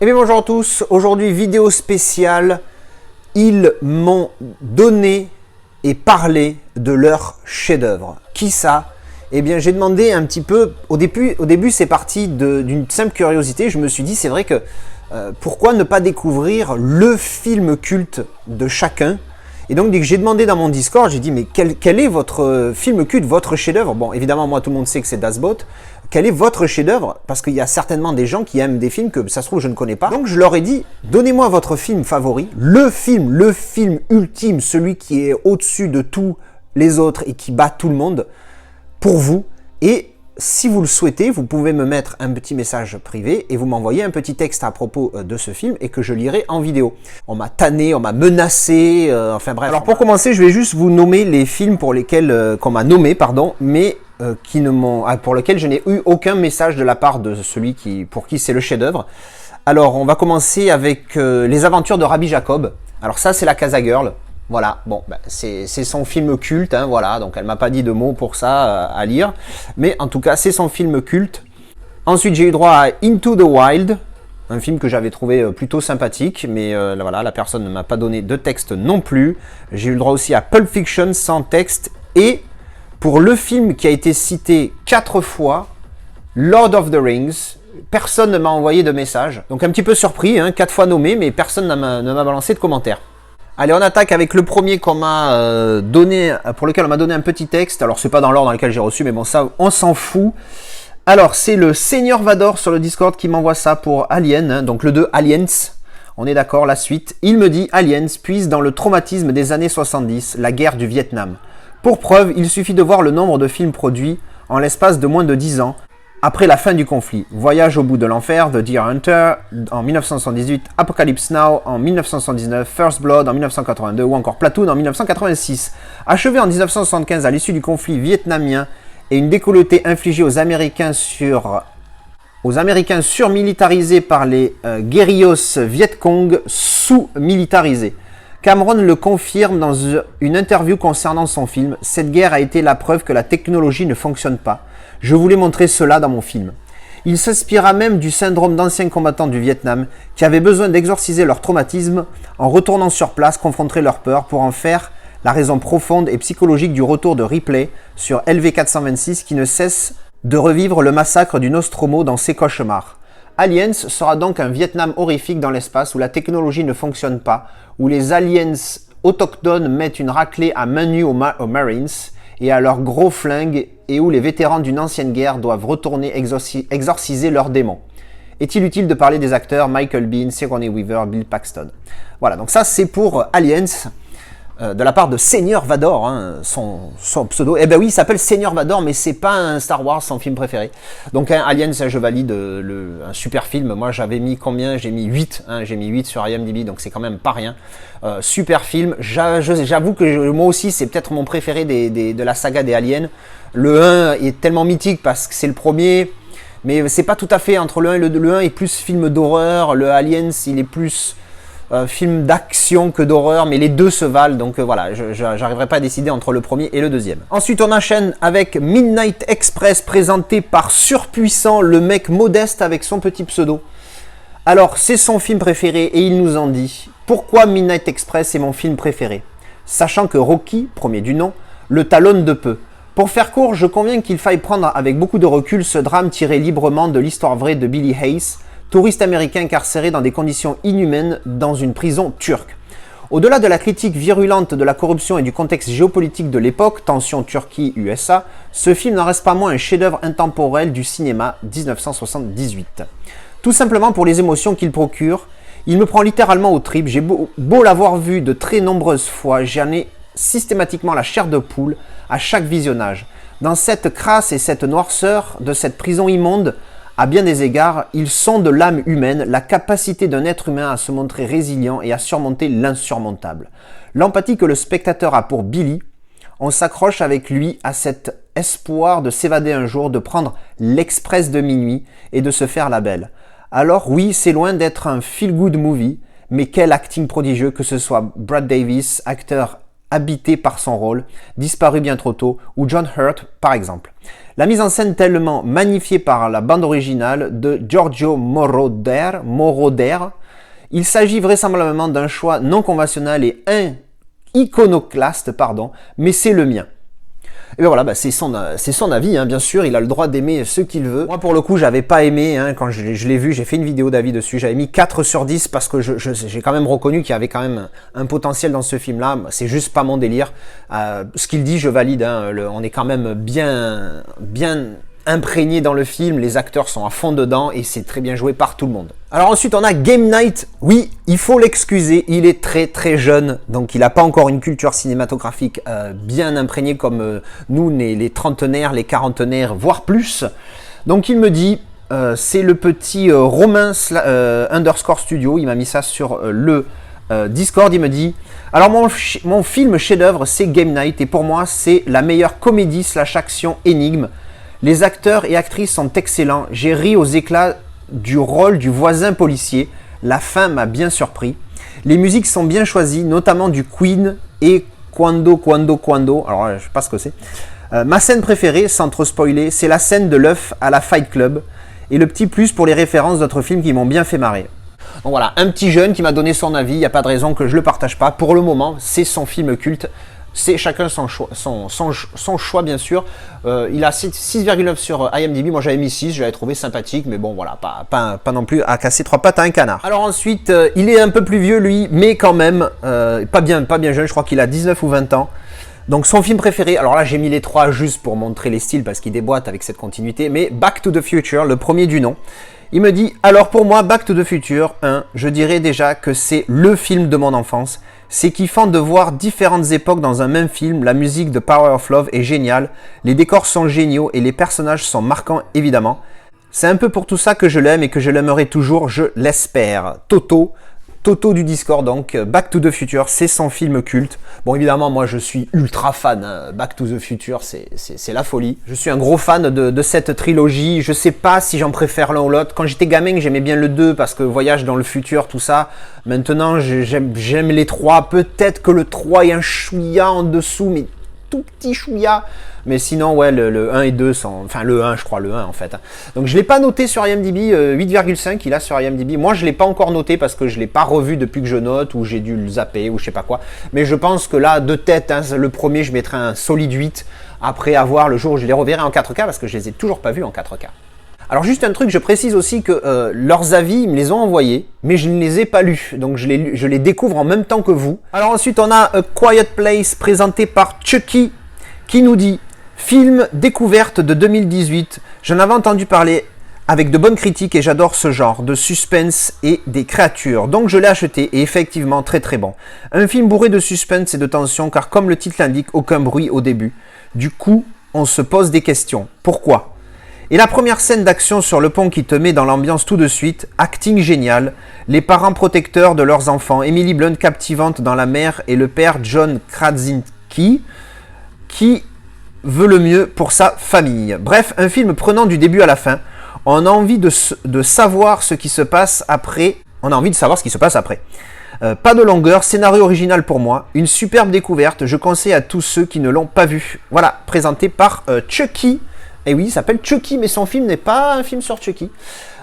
Eh bien bonjour à tous, aujourd'hui vidéo spéciale, ils m'ont donné et parlé de leur chef-d'œuvre. Qui ça? Eh bien j'ai demandé un petit peu, au début c'est parti d'une simple curiosité, je me suis dit c'est vrai que pourquoi ne pas découvrir le film culte de chacun? Et donc dès que j'ai demandé dans mon Discord, j'ai dit mais quel est votre film culte, votre chef-d'œuvre? Bon évidemment moi tout le monde sait que c'est Das Boot. Quel est votre chef-d'œuvre? Parce qu'il y a certainement des gens qui aiment des films que ça se trouve je ne connais pas. Donc je leur ai dit, donnez-moi votre film favori, le film ultime, celui qui est au-dessus de tous les autres et qui bat tout le monde, pour vous. Et si vous le souhaitez, vous pouvez me mettre un petit message privé et vous m'envoyez un petit texte à propos de ce film et que je lirai en vidéo. On m'a tanné, on m'a menacé, enfin bref. Alors pour commencer, je vais juste vous nommer les films pour lesquels, qu'on m'a nommé, pardon, mais pour lequel je n'ai eu aucun message de la part de celui pour qui c'est le chef-d'œuvre. Alors, on va commencer avec Les Aventures de Rabbi Jacob. Alors ça, c'est la Casa Girl. Voilà, bon, ben, c'est son film culte, hein, voilà. Donc, elle m'a pas dit de mots pour ça à lire. Mais en tout cas, c'est son film culte. Ensuite, j'ai eu droit à Into the Wild, un film que j'avais trouvé plutôt sympathique. Mais voilà, la personne ne m'a pas donné de texte non plus. J'ai eu le droit aussi à Pulp Fiction sans texte. Et pour le film qui a été cité 4 fois, Lord of the Rings, personne ne m'a envoyé de message. Donc un petit peu surpris, hein, 4 fois nommé, mais personne ne m'a balancé de commentaires. Allez, on attaque avec le premier qu'on m'a donné, pour lequel on m'a donné un petit texte. Alors c'est pas dans l'ordre dans lequel j'ai reçu, mais bon ça, on s'en fout. Alors c'est le Seigneur Vador sur le Discord qui m'envoie ça pour Alien, hein, donc le 2 Aliens. On est d'accord, la suite. Il me dit Aliens puise dans le traumatisme des années 70, la guerre du Vietnam. Pour preuve, il suffit de voir le nombre de films produits en l'espace de moins de 10 ans après la fin du conflit. Voyage au bout de l'enfer, The Deer Hunter en 1978, Apocalypse Now en 1979, First Blood en 1982 ou encore Platoon en 1986. Achevé en 1975 à l'issue du conflit vietnamien et une décolletée infligée aux Américains surmilitarisés par les guerrillos Viet Cong sous-militarisés. Cameron le confirme dans une interview concernant son film. Cette guerre a été la preuve que la technologie ne fonctionne pas. Je voulais montrer cela dans mon film. Il s'inspira même du syndrome d'anciens combattants du Vietnam qui avaient besoin d'exorciser leur traumatisme en retournant sur place confronter leur peur pour en faire la raison profonde et psychologique du retour de Ripley sur LV-426 qui ne cesse de revivre le massacre du Nostromo dans ses cauchemars. Aliens sera donc un Vietnam horrifique dans l'espace où la technologie ne fonctionne pas, où les aliens autochtones mettent une raclée à main nue aux Marines et à leurs gros flingues et où les vétérans d'une ancienne guerre doivent retourner exorciser leurs démons. Est-il utile de parler des acteurs Michael Biehn, Sigourney Weaver, Bill Paxton? Voilà, donc ça c'est pour Aliens. De la part de Seigneur Vador, hein, son pseudo. Eh ben oui, il s'appelle Seigneur Vador, mais c'est pas un Star Wars, son film préféré. Donc hein, Aliens, je valide un super film. Moi j'avais mis combien? J'ai mis 8, hein, j'ai mis 8 sur IMDb, donc c'est quand même pas rien. Super film. J'avoue que moi aussi c'est peut-être mon préféré de la saga des Aliens. Le 1 est tellement mythique parce que c'est le premier, mais c'est pas tout à fait entre le 1 et le 1 est plus film d'horreur. Le Aliens, il est plus film d'action que d'horreur, mais les deux se valent, donc voilà, j'arriverai pas à décider entre le premier et le deuxième. Ensuite, on enchaîne avec Midnight Express, présenté par Surpuissant, le mec modeste avec son petit pseudo. Alors, c'est son film préféré et il nous en dit « Pourquoi Midnight Express est mon film préféré ?» Sachant que Rocky, premier du nom, le talonne de peu. Pour faire court, je conviens qu'il faille prendre avec beaucoup de recul ce drame tiré librement de l'histoire vraie de Billy Hayes, touriste américain incarcéré dans des conditions inhumaines dans une prison turque. Au-delà de la critique virulente de la corruption et du contexte géopolitique de l'époque, tension Turquie-USA, ce film n'en reste pas moins un chef-d'œuvre intemporel du cinéma 1978. Tout simplement pour les émotions qu'il procure, il me prend littéralement aux tripes, j'ai beau l'avoir vu de très nombreuses fois, j'en ai systématiquement la chair de poule à chaque visionnage. Dans cette crasse et cette noirceur de cette prison immonde, à bien des égards, ils sont de l'âme humaine, la capacité d'un être humain à se montrer résilient et à surmonter l'insurmontable. L'empathie que le spectateur a pour Billy, on s'accroche avec lui à cet espoir de s'évader un jour, de prendre l'express de minuit et de se faire la belle. Alors oui, c'est loin d'être un feel-good movie, mais quel acting prodigieux, que ce soit Brad Davis, acteur habité par son rôle, disparu bien trop tôt, ou John Hurt par exemple. La mise en scène tellement magnifiée par la bande originale de Giorgio Moroder. Il s'agit vraisemblablement d'un choix non conventionnel et iconoclaste, mais c'est le mien. Et bien voilà, c'est son avis, hein, bien sûr, il a le droit d'aimer ce qu'il veut. Moi pour le coup, j'avais pas aimé, hein, quand je l'ai vu, j'ai fait une vidéo d'avis dessus, j'avais mis 4 sur 10 parce que j'ai quand même reconnu qu'il y avait quand même un potentiel dans ce film-là, c'est juste pas mon délire. Ce qu'il dit, je valide, hein, on est quand même bien imprégné dans le film, les acteurs sont à fond dedans et c'est très bien joué par tout le monde. Alors ensuite on a Game Night, oui, il faut l'excuser, il est très très jeune, donc il n'a pas encore une culture cinématographique bien imprégnée comme nous, les trentenaires, les quarantenaires, voire plus. Donc il me dit, c'est le petit Romain _ Studio, il m'a mis ça sur le Discord, il me dit, alors mon film chef-d'œuvre c'est Game Night et pour moi c'est la meilleure comédie / action énigme. Les acteurs et actrices sont excellents. J'ai ri aux éclats du rôle du voisin policier. La fin m'a bien surpris. Les musiques sont bien choisies, notamment du Queen et Quando. Alors je sais pas ce que c'est. Ma scène préférée, sans trop spoiler, c'est la scène de l'œuf à la Fight Club. Et le petit plus pour les références d'autres films qui m'ont bien fait marrer. Donc voilà, un petit jeune qui m'a donné son avis. Il n'y a pas de raison que je le partage pas. Pour le moment, c'est son film culte. C'est chacun son choix bien sûr. Il a 6,9 sur IMDb, moi j'avais mis 6, je l'avais trouvé sympathique, mais bon voilà, pas non plus à casser 3 pattes à un canard. Alors ensuite, il est un peu plus vieux lui, mais quand même, pas bien jeune, je crois qu'il a 19 ou 20 ans. Donc son film préféré, alors là j'ai mis les 3 juste pour montrer les styles parce qu'il déboîte avec cette continuité, mais Back to the Future, le premier du nom. Il me dit, alors pour moi, Back to the Future 1, je dirais déjà que c'est le film de mon enfance. C'est kiffant de voir différentes époques dans un même film, la musique de Power of Love est géniale, les décors sont géniaux et les personnages sont marquants évidemment. C'est un peu pour tout ça que je l'aime et que je l'aimerai toujours, je l'espère. Toto du Discord, donc Back to the Future, c'est son film culte. Bon évidemment moi je suis ultra fan, hein. Back to the Future c'est la folie. Je suis un gros fan de cette trilogie, je sais pas si j'en préfère l'un ou l'autre. Quand j'étais gamin j'aimais bien le 2 parce que voyage dans le futur, tout ça. Maintenant j'aime les 3, peut-être que le 3 est un chouïa en dessous, mais tout petit chouïa. Mais sinon, ouais, le 1 et 2 sont... Enfin, le 1, je crois, le 1 en fait. Donc, je ne l'ai pas noté sur IMDb, 8,5 il a sur IMDb. Moi, je ne l'ai pas encore noté parce que je ne l'ai pas revu depuis que je note, ou j'ai dû le zapper, ou je sais pas quoi. Mais je pense que là, de tête, hein, le premier, je mettrai un solide 8. Après avoir le jour où je les reverrai en 4K, parce que je les ai toujours pas vus en 4K. Alors juste un truc, je précise aussi que leurs avis, ils me les ont envoyés, mais je ne les ai pas lus, donc je les découvre en même temps que vous. Alors ensuite, on a A Quiet Place, présenté par Chucky, qui nous dit « Film découverte de 2018, j'en avais entendu parler avec de bonnes critiques et j'adore ce genre de suspense et des créatures. Donc je l'ai acheté et effectivement très très bon. Un film bourré de suspense et de tension car comme le titre l'indique, aucun bruit au début. Du coup, on se pose des questions. Pourquoi ? Et la première scène d'action sur le pont qui te met dans l'ambiance tout de suite, acting génial, les parents protecteurs de leurs enfants, Emily Blunt captivante dans la mère et le père John Krasinski qui veut le mieux pour sa famille. Bref, un film prenant du début à la fin. On a envie de savoir ce qui se passe après. Pas de longueur, scénario original pour moi, une superbe découverte, je conseille à tous ceux qui ne l'ont pas vu. Voilà, présenté par Chucky. Et oui, il s'appelle Chucky, mais son film n'est pas un film sur Chucky.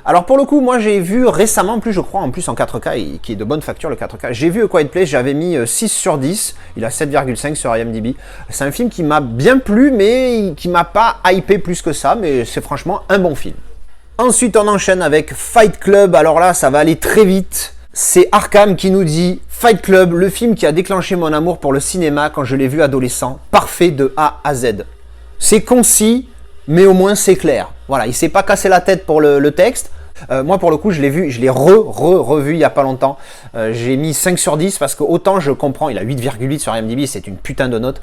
Alors pour le coup, moi j'ai vu récemment, en plus en 4K, et qui est de bonne facture le 4K, j'ai vu A Quiet Place, j'avais mis 6 sur 10, il a 7,5 sur IMDb. C'est un film qui m'a bien plu, mais qui m'a pas hypé plus que ça, mais c'est franchement un bon film. Ensuite, on enchaîne avec Fight Club, alors là, ça va aller très vite. C'est Arkham qui nous dit « Fight Club, le film qui a déclenché mon amour pour le cinéma quand je l'ai vu adolescent, parfait de A à Z. » C'est concis, mais au moins c'est clair. Voilà, il s'est pas cassé la tête pour le texte. Moi pour le coup je l'ai revu il y a pas longtemps. J'ai mis 5 sur 10 parce que autant je comprends, il a 8,8 sur IMDb, c'est une putain de note.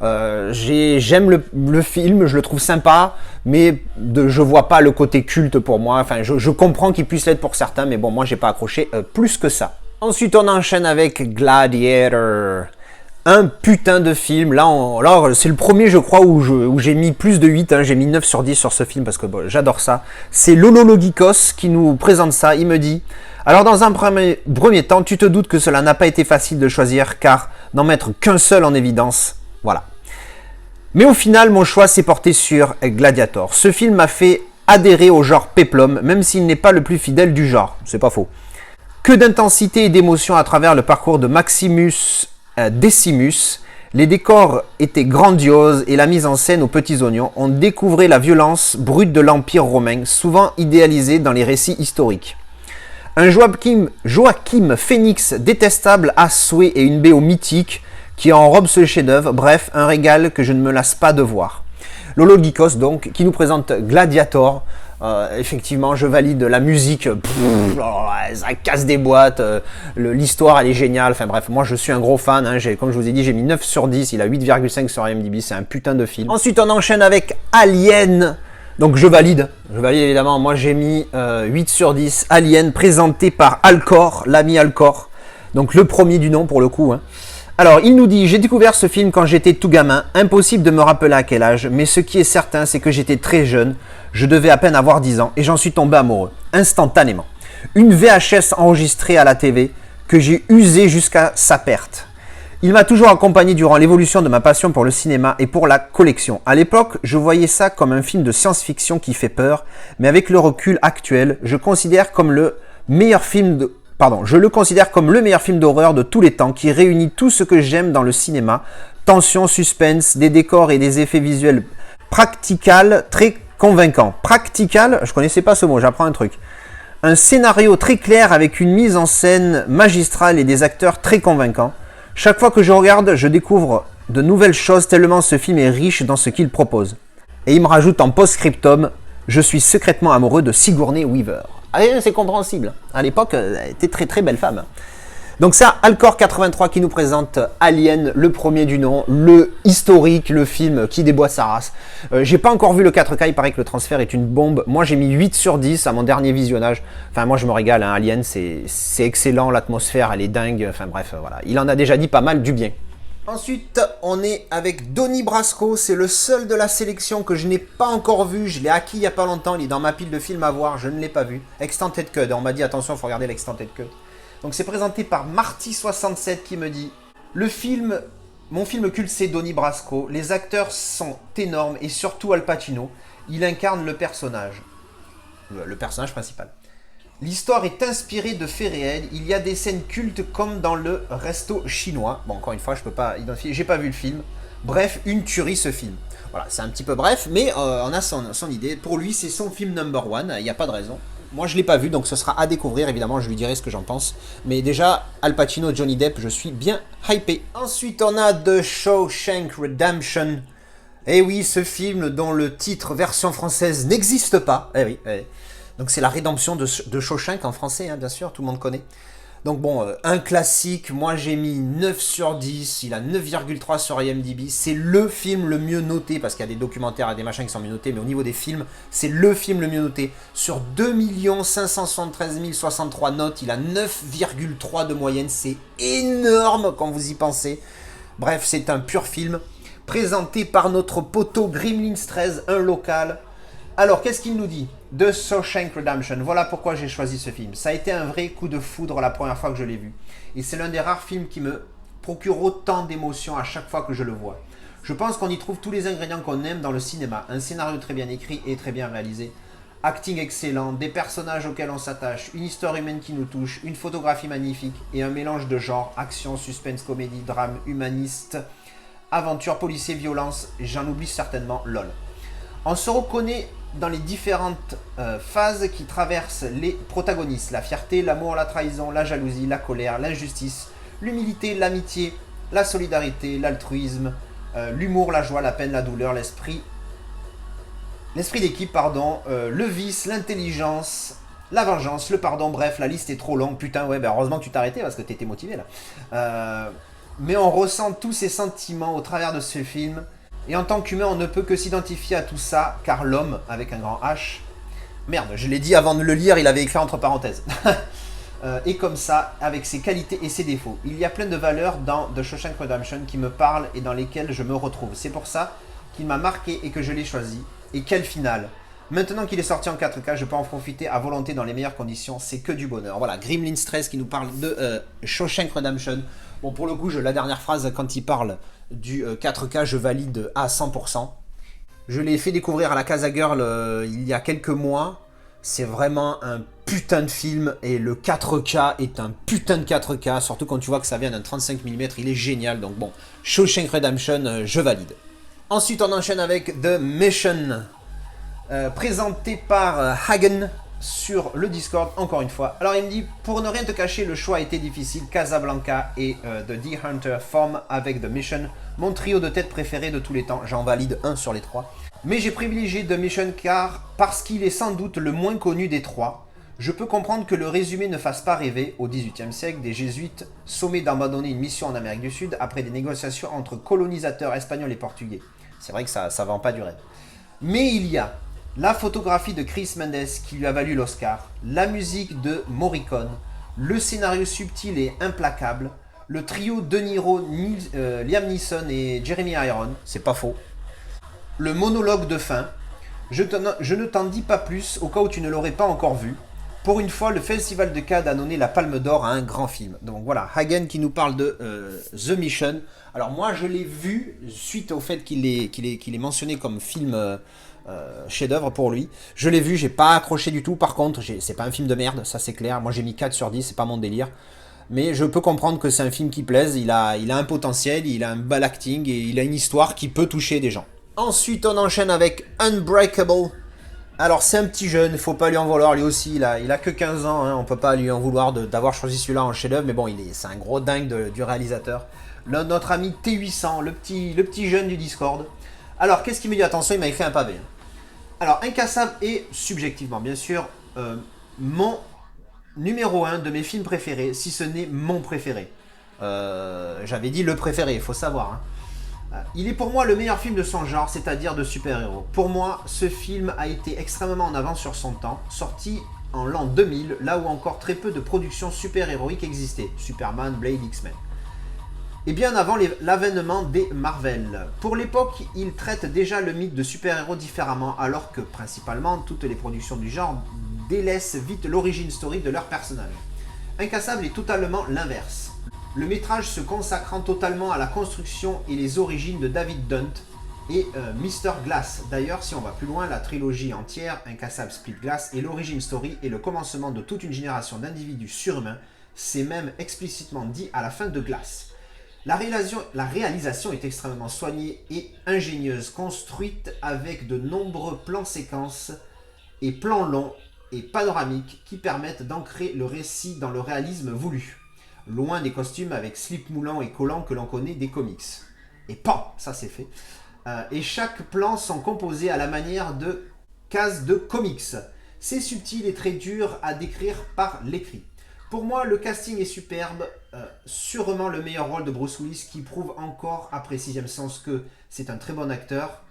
J'aime le film, je le trouve sympa, mais je vois pas le côté culte pour moi. Enfin, je comprends qu'il puisse l'être pour certains, mais bon, moi j'ai pas accroché plus que ça. Ensuite on enchaîne avec Gladiator. Un putain de film, là c'est le premier je crois où j'ai mis plus de 8, hein. J'ai mis 9 sur 10 sur ce film parce que bon, j'adore ça. C'est Lolo Logikos qui nous présente ça, il me dit « Alors dans un premier temps, tu te doutes que cela n'a pas été facile de choisir car n'en mettre qu'un seul en évidence. Voilà. Mais au final, mon choix s'est porté sur Gladiator. Ce film m'a fait adhérer au genre péplum, même s'il n'est pas le plus fidèle du genre. C'est pas faux. Que d'intensité et d'émotion à travers le parcours de Maximus Decimus. Les décors étaient grandioses et la mise en scène aux petits oignons. On découvrait la violence brute de l'Empire romain, souvent idéalisée dans les récits historiques. Un Joachim Phoenix détestable à souhait et une BO mythique qui enrobe ce chef-d'œuvre. Bref, un régal que je ne me lasse pas de voir. Lolo Geekos, donc, qui nous présente Gladiator. Effectivement, je valide la musique. Ça casse des boîtes. L'histoire, elle est géniale. Enfin bref, moi, je suis un gros fan. Hein, comme je vous ai dit, j'ai mis 9 sur 10. Il a 8,5 sur IMDb. C'est un putain de film. Ensuite, on enchaîne avec Alien. Donc, je valide. Je valide, évidemment. Moi, j'ai mis 8 sur 10. Alien, présenté par Alcor, l'ami Alcor. Donc, le premier du nom, pour le coup. Hein. Alors, il nous dit « J'ai découvert ce film quand j'étais tout gamin, impossible de me rappeler à quel âge, mais ce qui est certain, c'est que j'étais très jeune, je devais à peine avoir 10 ans, et j'en suis tombé amoureux, instantanément. Une VHS enregistrée à la TV, que j'ai usée jusqu'à sa perte. Il m'a toujours accompagné durant l'évolution de ma passion pour le cinéma et pour la collection. À l'époque, je voyais ça comme un film de science-fiction qui fait peur, mais avec le recul actuel, je le considère comme le meilleur film d'horreur de tous les temps qui réunit tout ce que j'aime dans le cinéma. Tension, suspense, des décors et des effets visuels practical très convaincants. Practical, je connaissais pas ce mot, j'apprends un truc. Un scénario très clair avec une mise en scène magistrale et des acteurs très convaincants. Chaque fois que je regarde, je découvre de nouvelles choses tellement ce film est riche dans ce qu'il propose. Et il me rajoute en post-scriptum, je suis secrètement amoureux de Sigourney Weaver. Ah, c'est compréhensible. À l'époque, elle était très très belle femme. Donc c'est Alcor83 qui nous présente Alien, le premier du nom, le historique, le film qui déboîte sa race. J'ai pas encore vu le 4K, il paraît que le transfert est une bombe. Moi j'ai mis 8 sur 10 à mon dernier visionnage. Enfin moi je me régale, hein. Alien c'est excellent, l'atmosphère elle est dingue. Enfin bref, voilà. Il en a déjà dit pas mal du bien. Ensuite, on est avec Donnie Brasco, c'est le seul de la sélection que je n'ai pas encore vu, je l'ai acquis il n'y a pas longtemps, il est dans ma pile de films à voir, je ne l'ai pas vu. Extended Cut, on m'a dit attention, il faut regarder l'Extended Cut. Donc c'est présenté par Marty67 qui me dit « Mon film culte c'est Donnie Brasco, les acteurs sont énormes et surtout Al Pacino, il incarne le personnage principal. L'histoire est inspirée de faits réels, il y a des scènes cultes comme dans le resto chinois. Bon, encore une fois, je peux pas identifier, j'ai pas vu le film. Bref, une tuerie ce film. Voilà, c'est un petit peu bref, mais on a son idée. Pour lui, c'est son film number one, il n'y a pas de raison. Moi, je l'ai pas vu, donc ce sera à découvrir, évidemment, je lui dirai ce que j'en pense. Mais déjà, Al Pacino, Johnny Depp, je suis bien hypé. Ensuite, on a The Shawshank Redemption. Eh oui, ce film dont le titre version française n'existe pas. Eh oui, donc c'est la rédemption de Shawshank en français, hein, bien sûr, tout le monde connaît. Donc bon, un classique, moi j'ai mis 9 sur 10, il a 9,3 sur IMDb. C'est le film le mieux noté, parce qu'il y a des documentaires et des machins qui sont mieux notés, mais au niveau des films, c'est le film le mieux noté. Sur 2 573 063 notes, il a 9,3 de moyenne, c'est énorme quand vous y pensez. Bref, c'est un pur film, présenté par notre poteau Gremlins 13, un local. Alors, qu'est-ce qu'il nous dit? The Shawshank Redemption. Voilà pourquoi j'ai choisi ce film. Ça a été un vrai coup de foudre la première fois que je l'ai vu. Et c'est l'un des rares films qui me procure autant d'émotions à chaque fois que je le vois. Je pense qu'on y trouve tous les ingrédients qu'on aime dans le cinéma. Un scénario très bien écrit et très bien réalisé. Acting excellent, des personnages auxquels on s'attache, une histoire humaine qui nous touche, une photographie magnifique et un mélange de genres, action, suspense, comédie, drame, humaniste, aventure, policier, violence. J'en oublie certainement, lol. On se reconnaît dans les différentes phases qui traversent les protagonistes. La fierté, l'amour, la trahison, la jalousie, la colère, l'injustice, l'humilité, l'amitié, la solidarité, l'altruisme, l'humour, la joie, la peine, la douleur, l'esprit d'équipe, pardon, le vice, l'intelligence, la vengeance, le pardon, bref, la liste est trop longue. Putain, ouais, ben heureusement que tu t'es arrêté parce que t'étais motivé là. Mais on ressent tous ces sentiments au travers de ce film. Et en tant qu'humain, on ne peut que s'identifier à tout ça, car l'homme, avec un grand H... Merde, je l'ai dit avant de le lire, il avait écrit entre parenthèses. Et comme ça, avec ses qualités et ses défauts. Il y a plein de valeurs dans The Shawshank Redemption qui me parlent et dans lesquelles je me retrouve. C'est pour ça qu'il m'a marqué et que je l'ai choisi. Et quel final! Maintenant qu'il est sorti en 4K, je peux en profiter à volonté dans les meilleures conditions, c'est que du bonheur. Voilà, Gremlins 13 qui nous parle de Shawshank Redemption. Bon, pour le coup, la dernière phrase, quand il parle du 4K, je valide à 100%. Je l'ai fait découvrir à la Casa Girl il y a quelques mois. C'est vraiment un putain de film et le 4K est un putain de 4K, surtout quand tu vois que ça vient d'un 35 mm, il est génial. Donc bon, Shawshank Redemption, je valide. Ensuite, on enchaîne avec The Mission. Présenté par Hagen sur le Discord, encore une fois. Alors il me dit, pour ne rien te cacher, le choix a été difficile. Casablanca et The Deer Hunter forment avec The Mission mon trio de tête préféré de tous les temps. J'en valide un sur les trois. Mais j'ai privilégié The Mission parce qu'il est sans doute le moins connu des trois. Je peux comprendre que le résumé ne fasse pas rêver. Au XVIIIe siècle, des jésuites sommés d'abandonner une mission en Amérique du Sud après des négociations entre colonisateurs espagnols et portugais. C'est vrai que ça vend pas du rêve. Mais il y a la photographie de Chris Mendes qui lui a valu l'Oscar, la musique de Morricone, le scénario subtil et implacable, le trio De Niro, Liam Neeson et Jeremy Irons, c'est pas faux, le monologue de fin, je ne t'en dis pas plus au cas où tu ne l'aurais pas encore vu. Pour une fois, le Festival de Cannes a donné la Palme d'Or à un grand film. Donc voilà, Hagen qui nous parle de The Mission. Alors moi, je l'ai vu suite au fait qu'il est mentionné comme film chef-d'œuvre pour lui. Je l'ai vu, j'ai pas accroché du tout. Par contre, c'est pas un film de merde, ça c'est clair. Moi j'ai mis 4 sur 10, c'est pas mon délire. Mais je peux comprendre que c'est un film qui plaise. Il a un potentiel, il a un bel acting et il a une histoire qui peut toucher des gens. Ensuite, on enchaîne avec Unbreakable. Alors c'est un petit jeune, il faut pas lui en vouloir, lui aussi, il a que 15 ans, hein, on peut pas lui en vouloir d'avoir choisi celui-là en chef-d'œuvre, mais bon, c'est un gros dingue du réalisateur. Notre ami T800, le petit jeune du Discord. Alors, qu'est-ce qu'il me dit? Attention, il m'a écrit un pavé. Alors, Incassable est, subjectivement bien sûr, mon numéro 1 de mes films préférés, si ce n'est mon préféré. J'avais dit le préféré, il faut savoir, hein. Il est pour moi le meilleur film de son genre, c'est-à-dire de super-héros. Pour moi, ce film a été extrêmement en avance sur son temps, sorti en l'an 2000, là où encore très peu de productions super-héroïques existaient, Superman, Blade, X-Men. Et bien avant l'avènement des Marvel. Pour l'époque, il traite déjà le mythe de super-héros différemment, alors que principalement toutes les productions du genre délaissent vite l'origin story de leurs personnages. Incassable est totalement l'inverse. Le métrage se consacrant totalement à la construction et les origines de David Dunt et Mr. Glass. D'ailleurs, si on va plus loin, la trilogie entière, Incassable, Split Glass, est l'origin story et le commencement de toute une génération d'individus surhumains. C'est même explicitement dit à la fin de Glass. La réalisation est extrêmement soignée et ingénieuse, construite avec de nombreux plans séquences et plans longs et panoramiques qui permettent d'ancrer le récit dans le réalisme voulu. Loin des costumes avec slip moulant et collant que l'on connaît des comics. Et pan, ça c'est fait. Et chaque plan sont composés à la manière de cases de comics. C'est subtil et très dur à décrire par l'écrit. Pour moi, le casting est superbe, sûrement le meilleur rôle de Bruce Willis qui prouve encore, après Sixième Sens, que c'est un très bon acteur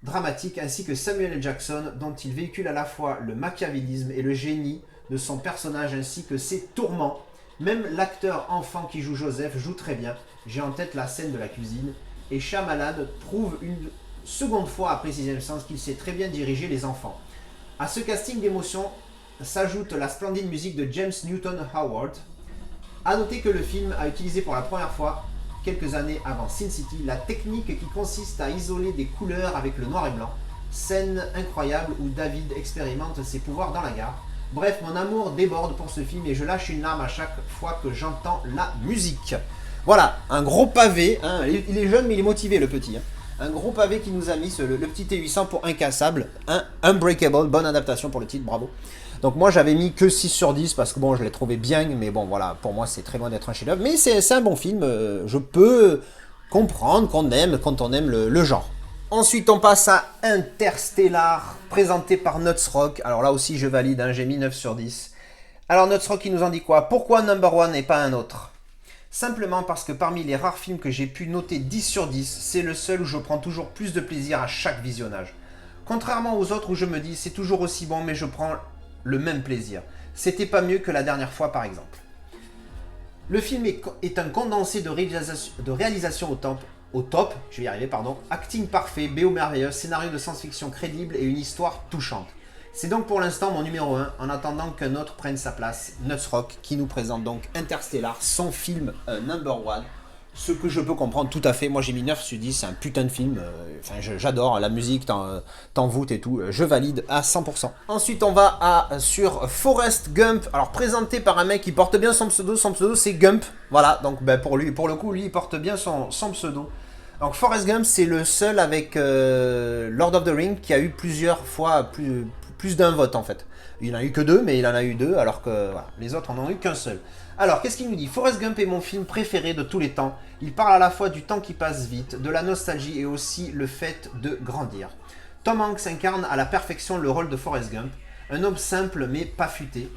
dramatique, ainsi que Samuel L. Jackson, dont il véhicule à la fois le machiavélisme et le génie de son personnage, ainsi que ses tourments. Même l'acteur enfant qui joue Joseph joue très bien. J'ai en tête la scène de la cuisine. Et Shyamalan prouve une seconde fois après Sixième Sens qu'il sait très bien diriger les enfants. À ce casting d'émotion s'ajoute la splendide musique de James Newton Howard. A noter que le film a utilisé pour la première fois, quelques années avant Sin City, la technique qui consiste à isoler des couleurs avec le noir et blanc. Scène incroyable où David expérimente ses pouvoirs dans la gare. Bref, mon amour déborde pour ce film et je lâche une larme à chaque fois que j'entends la musique. Voilà, un gros pavé, hein. Il est jeune mais il est motivé le petit, hein. Un gros pavé qui nous a mis le petit T800 pour Incassable, Unbreakable, bonne adaptation pour le titre, bravo. Donc moi j'avais mis que 6 sur 10 parce que bon je l'ai trouvé bien, mais bon voilà, pour moi c'est très loin d'être un chef-d'œuvre, mais c'est un bon film, je peux comprendre qu'on aime quand on aime le genre. Ensuite, on passe à Interstellar, présenté par Nuts Rock. Alors là aussi, je valide, hein, j'ai mis 9 sur 10. Alors Nuts Rock, il nous en dit quoi? Pourquoi Number One et pas un autre? Simplement parce que parmi les rares films que j'ai pu noter 10 sur 10, c'est le seul où je prends toujours plus de plaisir à chaque visionnage. Contrairement aux autres où je me dis, c'est toujours aussi bon, mais je prends le même plaisir. C'était pas mieux que la dernière fois, par exemple. Le film est un condensé de réalisation au top, je vais y arriver, pardon. Acting parfait, BO merveilleuse, scénario de science-fiction crédible et une histoire touchante. C'est donc pour l'instant mon numéro 1, en attendant qu'un autre prenne sa place, Nuts Rock, qui nous présente donc Interstellar, son film number one. Ce que je peux comprendre tout à fait, moi j'ai mis 9 sur 10, c'est un putain de film, j'adore, la musique, t'envoûte et tout, je valide à 100%. Ensuite on va sur Forrest Gump, alors présenté par un mec qui porte bien son pseudo c'est Gump, voilà, donc pour le coup, il porte bien son pseudo. Donc Forrest Gump c'est le seul avec Lord of the Rings qui a eu plusieurs fois plus d'un vote en fait. Il n'en a eu que 2, mais il en a eu 2, alors que voilà, les autres en ont eu qu'un seul. Alors, qu'est-ce qu'il nous dit? Forrest Gump est mon film préféré de tous les temps. Il parle à la fois du temps qui passe vite, de la nostalgie et aussi le fait de grandir. Tom Hanks incarne à la perfection le rôle de Forrest Gump, un homme simple mais pas futé.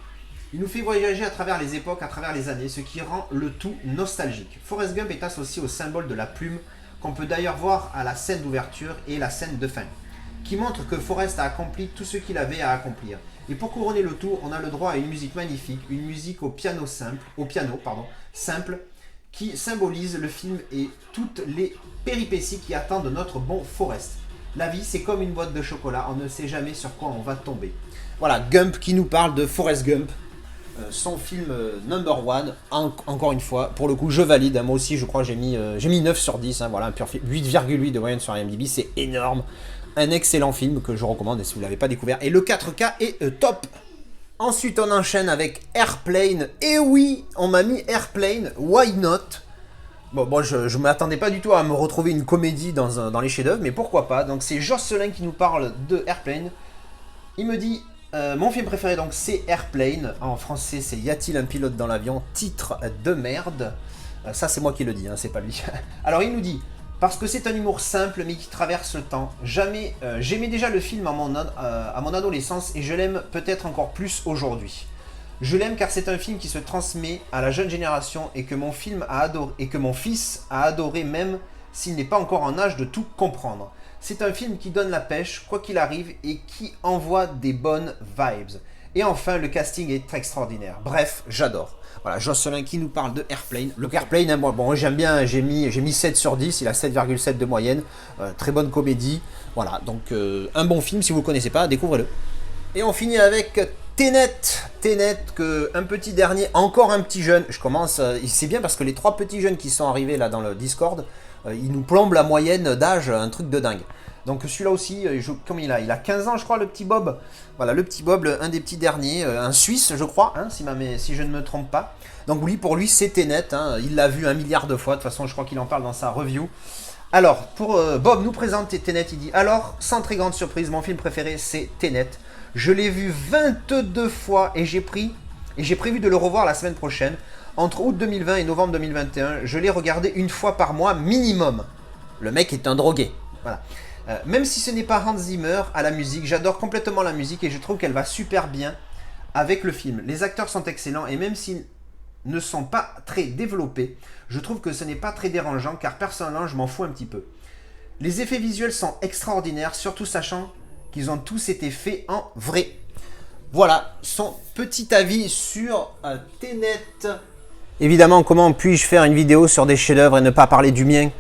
Il nous fait voyager à travers les époques, à travers les années, ce qui rend le tout nostalgique. Forrest Gump est associé au symbole de la plume, qu'on peut d'ailleurs voir à la scène d'ouverture et la scène de fin, qui montre que Forrest a accompli tout ce qu'il avait à accomplir. Et pour couronner le tout, on a le droit à une musique magnifique, une musique au piano simple, qui symbolise le film et toutes les péripéties qui attendent notre bon Forrest. La vie, c'est comme une boîte de chocolat, on ne sait jamais sur quoi on va tomber. Voilà, Gump qui nous parle de Forrest Gump, son film number one, encore une fois, pour le coup, je valide, hein, moi aussi, je crois, j'ai mis 9 sur 10, hein, voilà, un pur film, 8,8 de moyenne sur IMDb, c'est énorme. Un excellent film que je recommande si vous ne l'avez pas découvert. Et le 4K est top. Ensuite, on enchaîne avec Airplane. Et oui, on m'a mis Airplane. Why not? Bon, je ne m'attendais pas du tout à me retrouver une comédie dans les chefs-d'œuvre, mais pourquoi pas. Donc, c'est Jocelyn qui nous parle de Airplane. Il me dit mon film préféré, donc, c'est Airplane. En français, c'est Y a-t-il un pilote dans l'avion? Titre de merde. Ça, c'est moi qui le dis, hein, c'est pas lui. Alors, il nous dit. Parce que c'est un humour simple mais qui traverse le temps. J'aimais déjà le film à mon adolescence et je l'aime peut-être encore plus aujourd'hui. Je l'aime car c'est un film qui se transmet à la jeune génération et que mon fils a adoré même s'il n'est pas encore en âge de tout comprendre. C'est un film qui donne la pêche, quoi qu'il arrive, et qui envoie des bonnes vibes. Et enfin, le casting est extraordinaire. Bref, j'adore. Voilà, Jocelyn qui nous parle de Airplane. Le Airplane, hein, bon, j'aime bien, j'ai mis 7 sur 10, il a 7,7 de moyenne. Très bonne comédie. Voilà, donc un bon film, si vous ne le connaissez pas, découvrez-le. Et on finit avec Tenet, un petit dernier, encore un petit jeune. Je commence, c'est bien parce que les 3 petits jeunes qui sont arrivés là dans le Discord, ils nous plombent la moyenne d'âge, un truc de dingue. Donc celui-là aussi, comme il a 15 ans je crois, le petit Bob. Voilà, le petit Bob, un des petits derniers, un Suisse je crois, hein, si je ne me trompe pas. Donc oui, pour lui c'est Tenet, hein, il l'a vu 1 milliard de fois, de toute façon je crois qu'il en parle dans sa review. Alors, pour Bob nous présente Tenet, il dit « Alors, sans très grande surprise, mon film préféré c'est Tenet. Je l'ai vu 22 fois et j'ai prévu de le revoir la semaine prochaine. Entre août 2020 et novembre 2021, je l'ai regardé 1 fois par mois minimum. » Le mec est un drogué, voilà. Même si ce n'est pas Hans Zimmer à la musique, j'adore complètement la musique et je trouve qu'elle va super bien avec le film. Les acteurs sont excellents et même s'ils ne sont pas très développés, je trouve que ce n'est pas très dérangeant car personnellement je m'en fous un petit peu. Les effets visuels sont extraordinaires, surtout sachant qu'ils ont tous été faits en vrai. Voilà son petit avis sur Tenet. Évidemment, comment puis-je faire une vidéo sur des chefs-d'œuvre et ne pas parler du mien?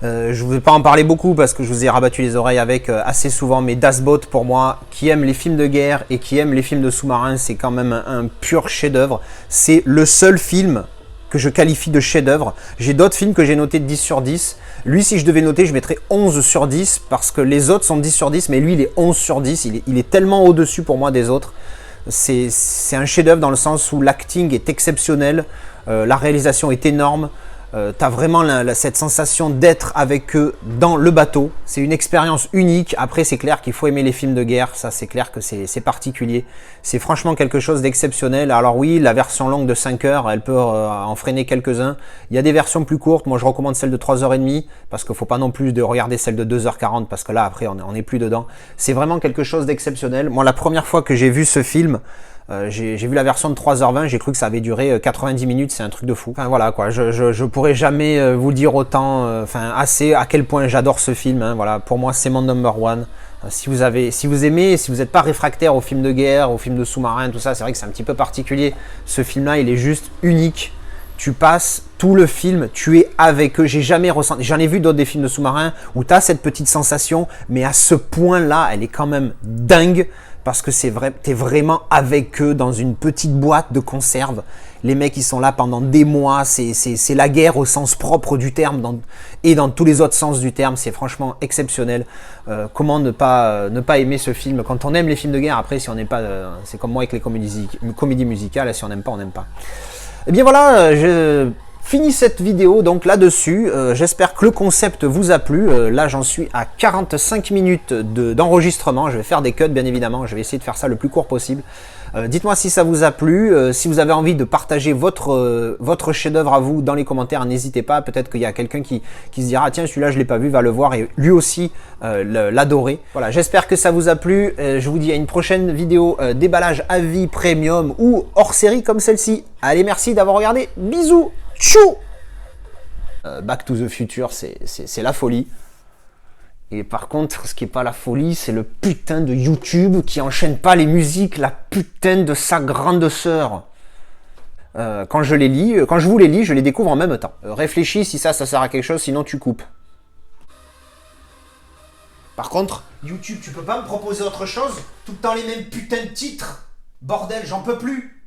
Je ne vais pas en parler beaucoup parce que je vous ai rabattu les oreilles avec assez souvent, mais Das Boot pour moi, qui aime les films de guerre et qui aime les films de sous-marins, c'est quand même un pur chef-d'œuvre. C'est le seul film que je qualifie de chef-d'œuvre. J'ai d'autres films que j'ai notés de 10 sur 10. Lui, si je devais noter, je mettrais 11 sur 10 parce que les autres sont 10 sur 10, mais lui, il est 11 sur 10. Il est tellement au-dessus pour moi des autres. C'est un chef-d'œuvre dans le sens où l'acting est exceptionnel, la réalisation est énorme. Tu as vraiment cette sensation d'être avec eux dans le bateau. C'est une expérience unique. Après, c'est clair qu'il faut aimer les films de guerre. Ça, c'est clair que c'est particulier. C'est franchement quelque chose d'exceptionnel. Alors oui, la version longue de 5 heures, elle peut en freiner quelques-uns. Il y a des versions plus courtes. Moi, je recommande celle de 3h30 parce qu'il ne faut pas non plus de regarder celle de 2h40 parce que là, après, on n'est plus dedans. C'est vraiment quelque chose d'exceptionnel. Moi, la première fois que j'ai vu ce film, j'ai vu la version de 3h20, j'ai cru que ça avait duré 90 minutes, c'est un truc de fou. Enfin voilà quoi, je pourrais jamais vous dire autant, assez à quel point j'adore ce film. Hein, voilà, pour moi c'est mon number one. Si vous aimez, si vous n'êtes pas réfractaire aux films de guerre, aux films de sous-marins, tout ça, c'est vrai que c'est un petit peu particulier. Ce film-là, il est juste unique. tu passes tout le film, tu es avec eux. J'ai jamais ressenti, j'en ai vu d'autres des films de sous-marins où tu as cette petite sensation, mais à ce point-là, elle est quand même dingue parce que c'est vrai, tu es vraiment avec eux dans une petite boîte de conserve. Les mecs, ils sont là pendant des mois, c'est la guerre au sens propre du terme et dans tous les autres sens du terme. C'est franchement exceptionnel. Comment ne pas aimer ce film quand on aime les films de guerre? Après, si on n'aime pas, c'est comme moi avec les comédies musicales, si on n'aime pas, on n'aime pas. Et bien voilà, je finis cette vidéo donc là-dessus. J'espère que le concept vous a plu. Là, j'en suis à 45 minutes d'enregistrement. Je vais faire des cuts, bien évidemment. Je vais essayer de faire ça le plus court possible. Dites-moi si ça vous a plu. Si vous avez envie de partager votre chef-d'œuvre à vous dans les commentaires, n'hésitez pas. Peut-être qu'il y a quelqu'un qui se dira ah, tiens, celui-là, je ne l'ai pas vu, va le voir et lui aussi l'adorer. Voilà, j'espère que ça vous a plu. Je vous dis à une prochaine vidéo déballage à vie premium ou hors série comme celle-ci. Allez, merci d'avoir regardé. Bisous. Tchou. Back to the Future, c'est la folie. Et par contre, ce qui n'est pas la folie, c'est le putain de YouTube qui enchaîne pas les musiques, la putain de sa grande sœur. Quand je les lis, quand je vous les lis, je les découvre en même temps. Réfléchis si ça sert à quelque chose, sinon tu coupes. Par contre, YouTube, tu peux pas me proposer autre chose? Tout le temps les mêmes putains de titres. Bordel, j'en peux plus.